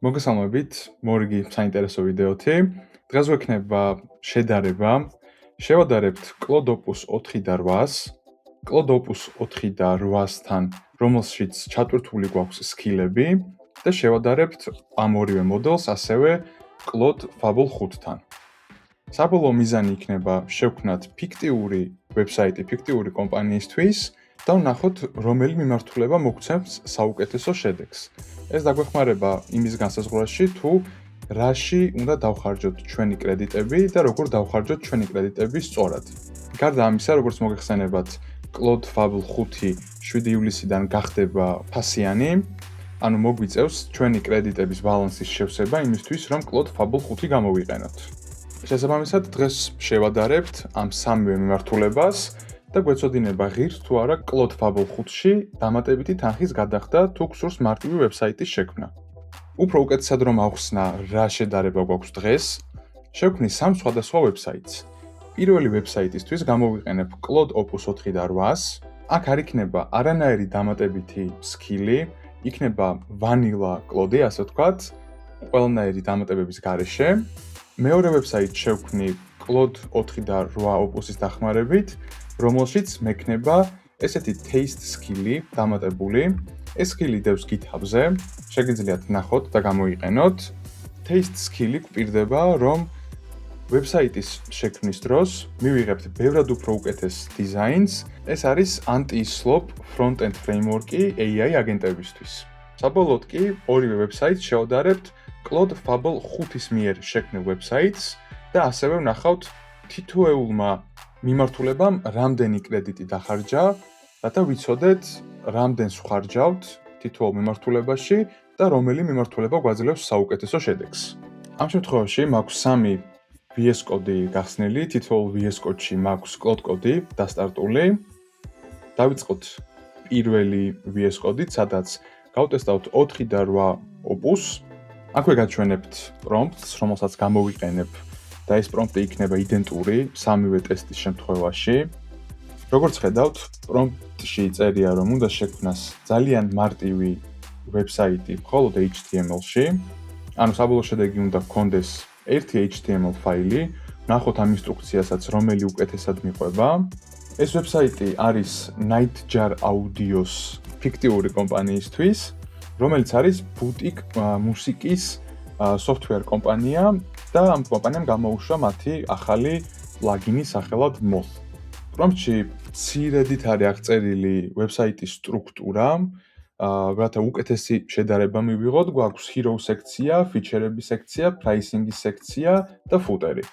მოგესალმებით, მორიგი საინტერესო ვიდეოთი. დღეს გვექნება შედარება. შევადარებთ Claude Opus 4 და 8-ს. Claude Opus 4 და 8-თან, რომელშიც ჩატვირთული გვაქვს სკილები და შევადარებთ ამ ორივე მოდელს ასევე Claude Fable 5-თან. საბოლოო მიზანი იქნება შევქმნათ ფიქტიური ვებსაიტი ფიქტიური კომპანიისთვის და ვნახოთ, რომელი მიმართულება მოგცემს საუკეთესო შედეგს. ეს დაგვეხმარება იმის განსაზღვრაში, თუ რაში უნდა დავხარჯოთ ჩვენი კრედიტები და როგორ დავხარჯოთ ჩვენი კრედიტები სწორად. გარდა ამისა, როგორც მოგეხსენებათ, Claude Fable 5 7 ივლისიდან გახდება ფასიანი, ანუ მოგვიწევს ჩვენი კრედიტების ბალანსის შევსება იმისთვის, რომ Claude Fable 5 გამოვიყენოთ. შესაბამისად, დღეს შევადარებთ ამ სამივე მიმართულებას და გვეცოდინება ღირს თუ არა Claude Fable 5-ში დამატებითი თანხის გადახდა თუ გსურს მარტივი ვებსაიტის შექმნა. უფრო უკეთესად რომ ავხსნა რა შედარება გვაქვს დღეს, შევქმნი სამ სხვადასხვა ვებსაიტს. პირველი ვებსაიტისთვის გამოვიყენებ Claude Opus 4 და 8-ს. აქ არ იქნება არანაირი დამატებითი სკილი, იქნება ვანილა Claude, ასე ვთქვათ, ყველანაირი დამატებების გარეშე. მეორე ვებსაიტს შევქმნი Claude 4 და 8 Opus-ის დახმარებით, რომელშიც მექნება ესეთი taste სკილი დამატებული. ეს სკილი დევს GitHub-ზე, შეგიძლიათ ნახოთ და გამოიყენოთ. Taste სკილი გვპირდება, რომ ვებსაიტის შექმნის დროს მივიღებთ ბევრად უფრო უკეთეს დიზაინს. ეს არის anti-slop front-end framework-ი AI აგენტებისთვის. საბოლოოდ კი ორივე ვებსაიტს შევადარებთ Claude Fable 5-ის მიერ შექმნილ ვებსაიტს და ასევე ვნახავთ თითოეულმა მიმართულებამ რამდენი კრედიტი დახარჯა, რათა ვიცოდეთ, რამდენს ვხარჯავთ თითოეულ მიმართულებაში და რომელი მიმართულება გვაძლევს საუკეთესო შედეგს. ამ შემთხვევაში მაქვს 3 VS კოდი გახსნილი, თითოეულ VS კოდში მაქვს Claude კოდი დასტარტული. დავიწყოთ პირველი VS კოდით, სადაც გავტესტავთ 4 და 8 Opus. აქვე გაჩვენებთ პრომპტს, რომელსაც გამოვიყენებ და ეს პრომპტი იქნება იდენტური სამივე ტესტის შემთხვევაში. როგორც ხედავთ, პრომპტში წერია, რომ უნდა შექმნას ძალიან მარტივი ვებსაიტი მხოლოდ HTML-ში. ანუ საბოლოო შედეგი უნდა გქონდეს ერთი HTML ფაილი, ნახოთ ამ ინსტრუქციასაც, რომელი უკეთესად მიყვება. ეს ვებსაიტი არის Nightjar Audio-s ფიქტიური კომპანიისთვის, რომელიც არის ბუტიკ მუსიკის software კომპანია და ამ კომპანიამ გამოუშვა მათი ახალი პლაგინი სახელად Moth. პრომპტში მცირედით არის აღწერილი ვებსაიტის სტრუქტურა, რათა უკეთესი შედარება მივიღოთ, გვაქვს hero სექცია, ფიჩერების სექცია, pricing-ის სექცია და ფუტერი.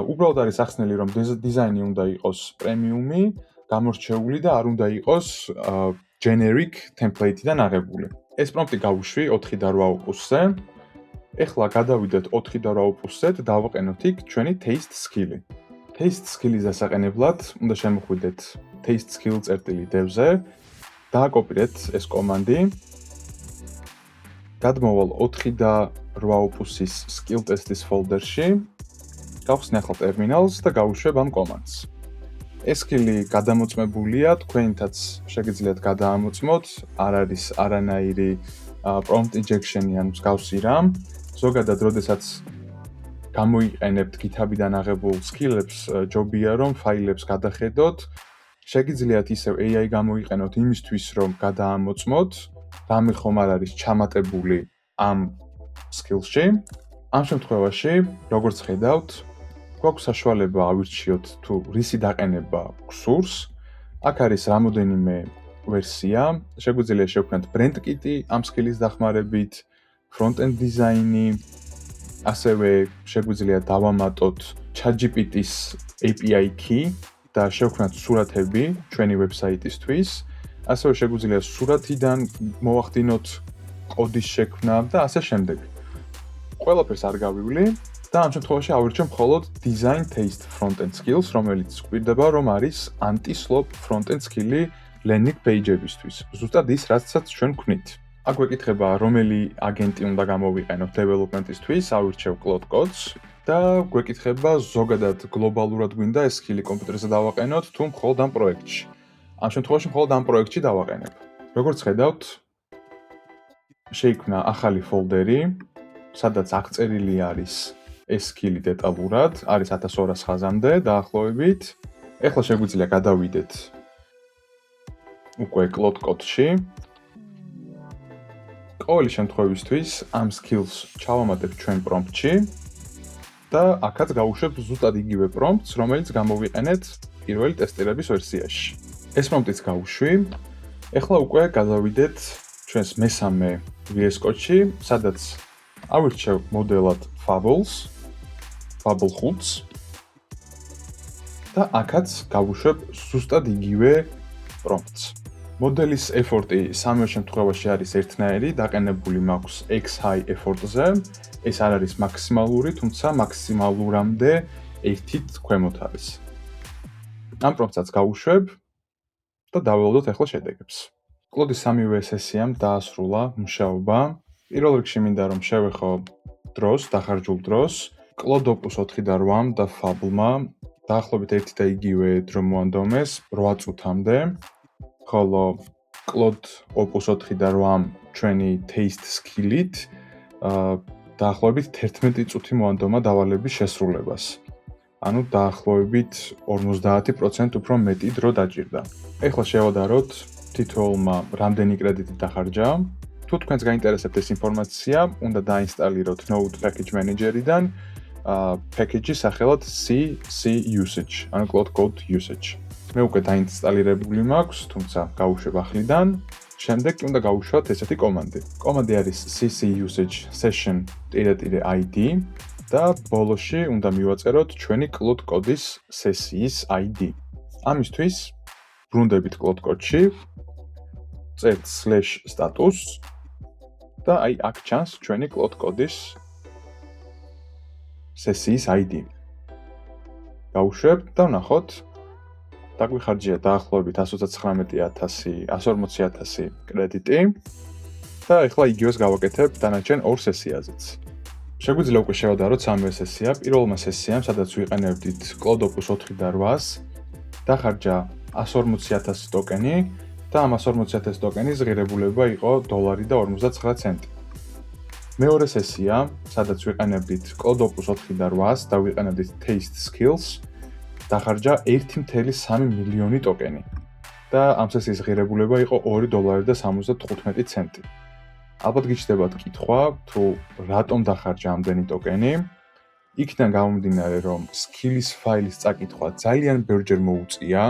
უბრალოდ არის ახსნილი, რომ დიზაინი უნდა იყოს პრემიუმი, გამორჩეული და არ უნდა იყოს generic template-დან აღებული. ეს პრომპტი გავუშვი 4 და 8 Opus-ზე. ეხლა გადავიდეთ 4 და 8 Opus-ზე და დავაყენოთ იქ ჩვენი taste skill-ი. Taste skill-ის დასაყენებლად უნდა შემოხვიდეთ taste skill-dev-ზე, დააკოპირეთ ეს კომანდი. გადმოვალ 4 და 8 Opus-ის skill test-ის folder-ში. გავხსნი ახლა ტერმინალს და გავუშვებ ამ კომანდს. ეს სკილი გადამოწმებულია, თქვენთაც შეგიძლიათ გადაამოწმოთ, არ არის არანაირი prompt injection-ი ან მსგავსი რამ. ზოგადად, როდესაც გამოიყენებთ GitHub-დან აღებულ სკილებს, ჯობია რომ ფაილებს გადახედოთ. შეგიძლიათ ისევ AI გამოიყენოთ იმისთვის, რომ გადაამოწმოთ, რამე ხომ არ არის ჩამატებული ამ სკილში. ამ შემთხვევაში, როგორც ხედავთ, გვაქვს საშუალება ავირჩიოთ თუ რისი დაყენება გსურს. აქ არის რამოდენიმე ვერსია. შეგვიძლია შევქმნათ brand kit-ი ამ სკილის დახმარებით, front-end design-ი, ასევე შეგვიძლია დავამატოთ ChatGPT-ის API key და შევქმნათ სურათები ჩვენი ვებსაიტისთვის. ასევე შეგვიძლია სურათიდან მოვახდინოთ კოდის შექმნა და ასე შემდეგ. ყველაფერს არ გავივლი და ამ შემთხვევაში ავირჩევ მხოლოდ design taste front-end skills, რომელიც გვპირდება, რომ არის anti-slop front-end skill-ი landing page-ებისთვის. ზუსტად ის, რაცაც ჩვენ ვქნით. აქ გვეკითხება, რომელი აგენტი უნდა გამოვიყენოთ development-ისთვის, ავირჩევ Claude Codes და გვეკითხება, ზოგადად გლობალურად გვინდა ეს skill-ი კომპიუტერზე დავაყენოთ, თუ მხოლოდ ამ პროექტში. ამ შემთხვევაში მხოლოდ ამ პროექტში დავაყენებ. როგორც ხედავთ, შეიქმნა ახალი ფოლდერი, სადაც აღწერილი არის ეს სკილი დეტალურად, არის 1200 ხაზამდე დაახლოებით. ეხლა შეგვიძლია გადავიდეთ უკვე კლოდ კოდში. ყოველი შემთხვევისთვის ამ skills ჩავამატებ ჩვენ პრომპტში და აქაც გავუშვებ ზუსტად იგივე პრომპტს, რომელიც გამოვიყენეთ პირველი ტესტირების ვერსიაში. ეს პრომპტიც გავუშვი. ეხლა უკვე გადავიდეთ ჩვენს მესამე VS Code-ში, სადაც ავირჩევ მოდელად Fables, Fable 5-ს და აქაც გავუშვებ ზუსტად იგივე პრომპტს. მოდელის effort-ი სამივე შემთხვევაში არის ერთნაირი, დაყენებული მაქვს X-high effort-ზე. ეს არ არის მაქსიმალური, თუმცა მაქსიმალურამდე ერთით ქვემოთ არის. ამ პრომპტსაც გავუშვებ და დაველოდოთ ახლა შედეგებს. კლოდის სამივე სესიამ დაასრულა მუშაობა. პირველ რიგში მინდა რომ შევეხო დროს, დახარჯულ დროს. კლოდ Opus 4 და 8 და Fable-მა დაახლოებით ერთი და იგივე დრო მოანდომეს 8 წუთამდე. ხოლო კლოდ Opus 4 და 8 ჩვენი taste skill-ით დაახლოებით 11 წუთი მოანდომა დავალების შესრულებას. ანუ დაახლოებით 50% უფრო მეტი დრო დაჭირდა. ეხლა შევადაროთ თითოეულმა რამდენი კრედიტი დახარჯა. თუ თქვენს გაინტერესებთ ეს ინფორმაცია, უნდა დაინსტალიროთ Node Package Manager-იდან package-ი სახელად CC Usage, ანუ Cloud Code Usage. მე უკვე დაინსტალირებული მაქვს, თუმცა გავუშვებ ახლიდან. შემდეგ კი უნდა გავუშვათ ესეთი კომანდი. კომანდი არის CC Usage session-id და ბოლოში უნდა მივაწეროთ ჩვენი Cloud Code-ის სესიის ID. ამისთვის ბრუნდებით Cloud Code-ში, წერთ /status და აი აქ ჩანს ჩვენი Cloud Code-ის სესიის ID. გავუშვებთ და ვნახოთ. დაგვიხარჯია დაახლოებით 139,000 კრედიტი და ეხლა იგივეს გავაკეთებ დანარჩენ 2 სესიაზეც. შეგვიძლია უკვე შევადაროთ სამივე სესია. პირველმა სესიამ, სადაც ვიყენებდით კლოდ Opus 4 და 8-ს, დახარჯა 140,000 ტოკენი და ამ 140,000 ტოკენის ღირებულება იყო $1.59. მეორე სესია, სადაც ვიყენებდით კლოდ Opus 4 და 8-ს და ვიყენებდით taste skills, დახარჯა 1.3 მილიონი ტოკენი და ამ სესიის ღირებულება იყო $2.75. ალბათ გიჩნდებათ კითხვა, თუ რატომ დახარჯა ამდენი ტოკენი. იქიდან გამომდინარე, რომ skills ფაილის წაკითხვა ძალიან ბევრჯერ მოუწია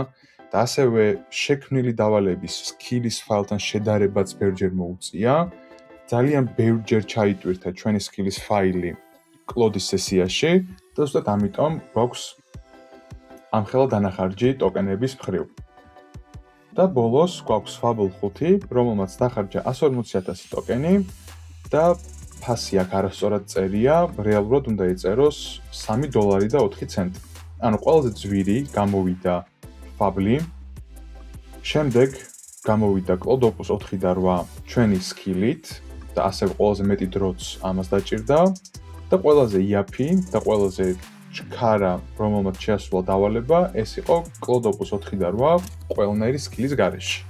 და ასევე შექმნილი დავალების skills ფაილთან შედარებაც ბევრჯერ მოუწია. ძალიან ბევრჯერ ჩაიტვირთა ჩვენი skills ფაილი კლოდის სესიაში და ზუსტად ამიტომ გვაქვს ამხელა დანახარჯი ტოკენების მხრივ. და ბოლოს გვაქვს Fable 5, რომელმაც დახარჯა 140,000 ტოკენი და ფასი აქ არასწორად წერია, რეალურად უნდა ეწეროს $3.04. ანუ ყველაზე ძვირი გამოვიდა Fable, შემდეგ გამოვიდა Cloud Opus 4 და 8 ჩვენი skill-ით და ასევე ყველაზე მეტი დროც ამას დაჭირდა და ყველაზე იაფი და ყველაზე ჩქარა, რომელმაც შეასრულა დავალება, ეს იყო Cloud Opus 4 და 8 ყველნაირი skill-ის გარეშე.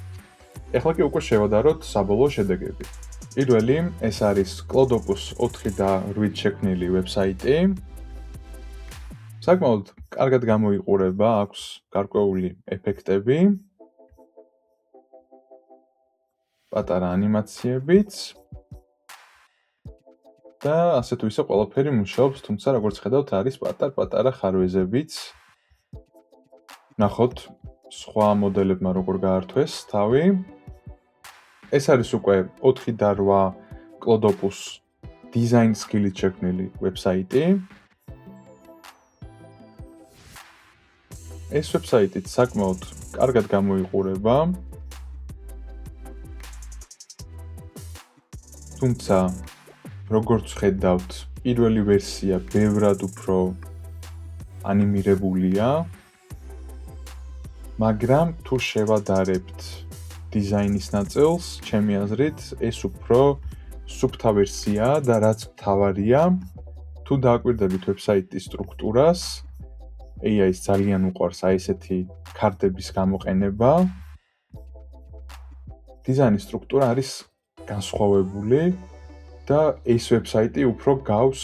ეხლა კი უკვე შევადაროთ საბოლოო შედეგები. პირველი, ეს არის Cloud Opus 4 და 8 შექმნილი ვებსაიტი. საკმაოდ კარგად გამოიყურება, აქვს გარკვეული ეფექტები. პატარა ანიმაციებიც. და ასე თუ ისე ყველაფერი მუშაობს, თუმცა როგორც ხედავთ, არის პატარ-პატარა ხარვეზებიც. ნახოთ სხვა მოდელებმა როგორ გაართვეს თავი. ეს არის უკვე 4 და 8 Cloud Opus design skill-ით შექმნილი ვებსაიტი. ეს ვებსაიტიც საკმაოდ კარგად გამოიყურება. თუმცა როგორც ხედავთ, პირველი ვერსია ბევრად უფრო ანიმირებულია, მაგრამ თუ შევადარებთ დიზაინის ნაწილს, ჩემი აზრით, ეს უფრო სუფთა ვერსიაა და რაც მთავარია, თუ დააკვირდებით ვებსაიტის სტრუქტურას, AI-ს ძალიან უყვარს აი ესეთი ქარდების გამოყენება. დიზაინის სტრუქტურა არის განსხვავებული და ეს ვებსაიტი უფრო გავს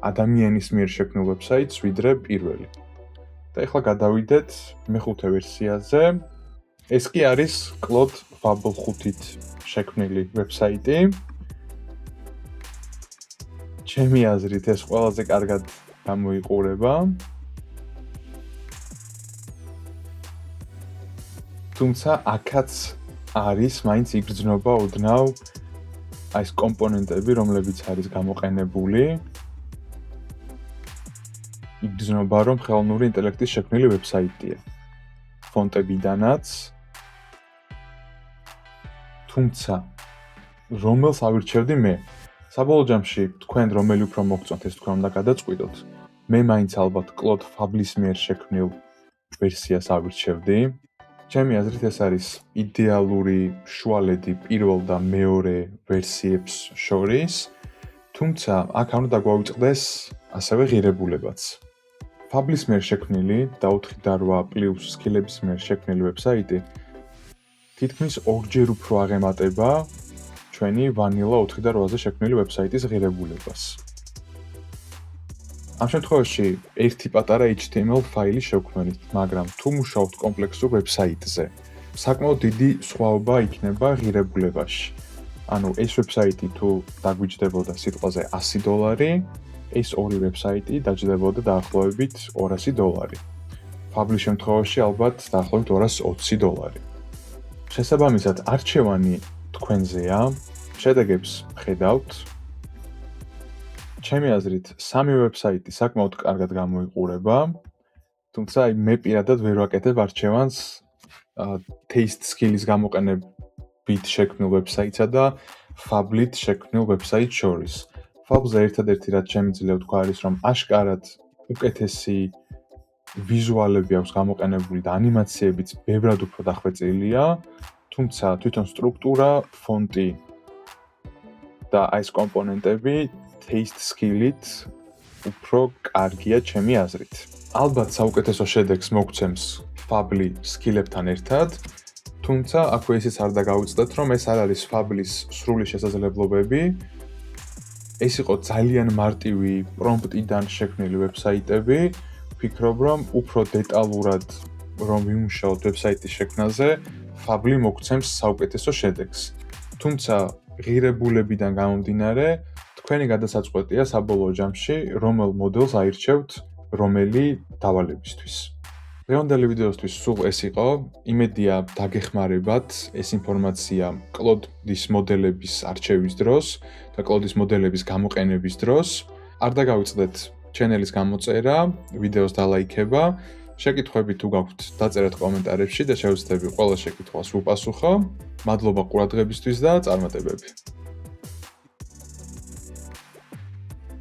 ადამიანის მიერ შექმნილ ვებსაიტს ვიდრე პირველი. და ეხლა გადავიდეთ მეხუთე ვერსიაზე. ეს კი არის Claude Fable 5-ით შექმნილი ვებსაიტი. ჩემი აზრით ეს ყველაზე კარგად გამოიყურება. თუმცა აქაც არის მაინც იგრძნობა ოდნავ აი ეს კომპონენტები, რომლებიც არის გამოყენებული. იგრძნობა, რომ ხელოვნური ინტელექტის შექმნილი ვებსაიტია. ფონტებიდანაც. თუმცა რომელს ავირჩევდი მე? საბოლოო ჯამში თქვენ რომელი უფრო მოგწონთ, ეს თქვენ უნდა გადაწყვიტოთ. მე მაინც ალბათ Claude Fable-ის მიერ შექმნილ ვერსიას ავირჩევდი. ჩემი აზრით ეს არის იდეალური შუალედი პირველ და მეორე ვერსიებს შორის, თუმცა აქ არ უნდა დაგვავიწყდეს ასევე ღირებულებაც. Fable-ის მიერ შექმნილი და 4.8+ სკილების მიერ შექმნილი ვებსაიტი თითქმის ორჯერ უფრო აღემატება ჩვენი ვანილა 4.8-ზე შექმნილი ვებსაიტის ღირებულებას. ამ შემთხვევაში ერთი პატარა HTML ფაილი შევქმნით, მაგრამ თუ მუშაობთ კომპლექსურ ვებსაიტზე, საკმაოდ დიდი სხვაობა იქნება ღირებულებაში. ანუ ეს ვებსაიტი თუ დაგვიჯდებოდა სიტყვაზე $100, ეს ორი ვებსაიტი დაჯდებოდა დაახლოებით $200. Fable-ის შემთხვევაში ალბათ დაახლოებით $220. შესაბამისად, არჩევანი თქვენზეა, შედეგებს ხედავთ. ჩემი აზრით, სამი ვებსაიტი საკმაოდ კარგად გამოიყურება, თუმცა მე პირადად ვერ ვაკეთებ არჩევანს Taste Skill-ის გამოყენებით შექმნილ ვებსაიტსა და Fable-ით შექმნილ ვებსაიტს შორის. Fable-ზე ერთადერთი რაც შემიძლია ვთქვა არის, რომ აშკარად უკეთესი ვიზუალები აქვს გამოყენებული და ანიმაციებიც ბევრად უფრო დახვეწილია, თუმცა თვითონ სტრუქტურა, ფონტი და აი ეს კომპონენტები Taste Skill-ით უფრო კარგია ჩემი აზრით. ალბათ საუკეთესო შედეგს მოგცემს Fable სკილებთან ერთად, თუმცა აქვე ისიც არ დაგავიწყდეთ, რომ ეს არ არის Fable-ის სრული შესაძლებლობები. ეს იყო ძალიან მარტივი პრომპტიდან შექმნილი ვებსაიტები. ვფიქრობ, რომ უფრო დეტალურად რომ ვიმუშაოთ ვებსაიტის შექმნაზე, Fable მოგცემს საუკეთესო შედეგს. თუმცა ღირებულებიდან გამომდინარე, თქვენი გადასაწყვეტია საბოლოო ჯამში, რომელ მოდელს აირჩევთ რომელი დავალებისთვის. დღევანდელი ვიდეოსთვის სულ ეს იყო. იმედია დაგეხმარებათ ეს ინფორმაცია Claude-ის მოდელების არჩევის დროს და Claude-ის მოდელების გამოყენების დროს. არ დაგავიწყდეთ ჩანელის გამოწერა, ვიდეოს დალაიქება. შეკითხვები თუ გაქვთ, დაწერეთ კომენტარებში და შევეცდები ყველა შეკითხვას ვუპასუხო. მადლობა ყურადღებისთვის და წარმატებები.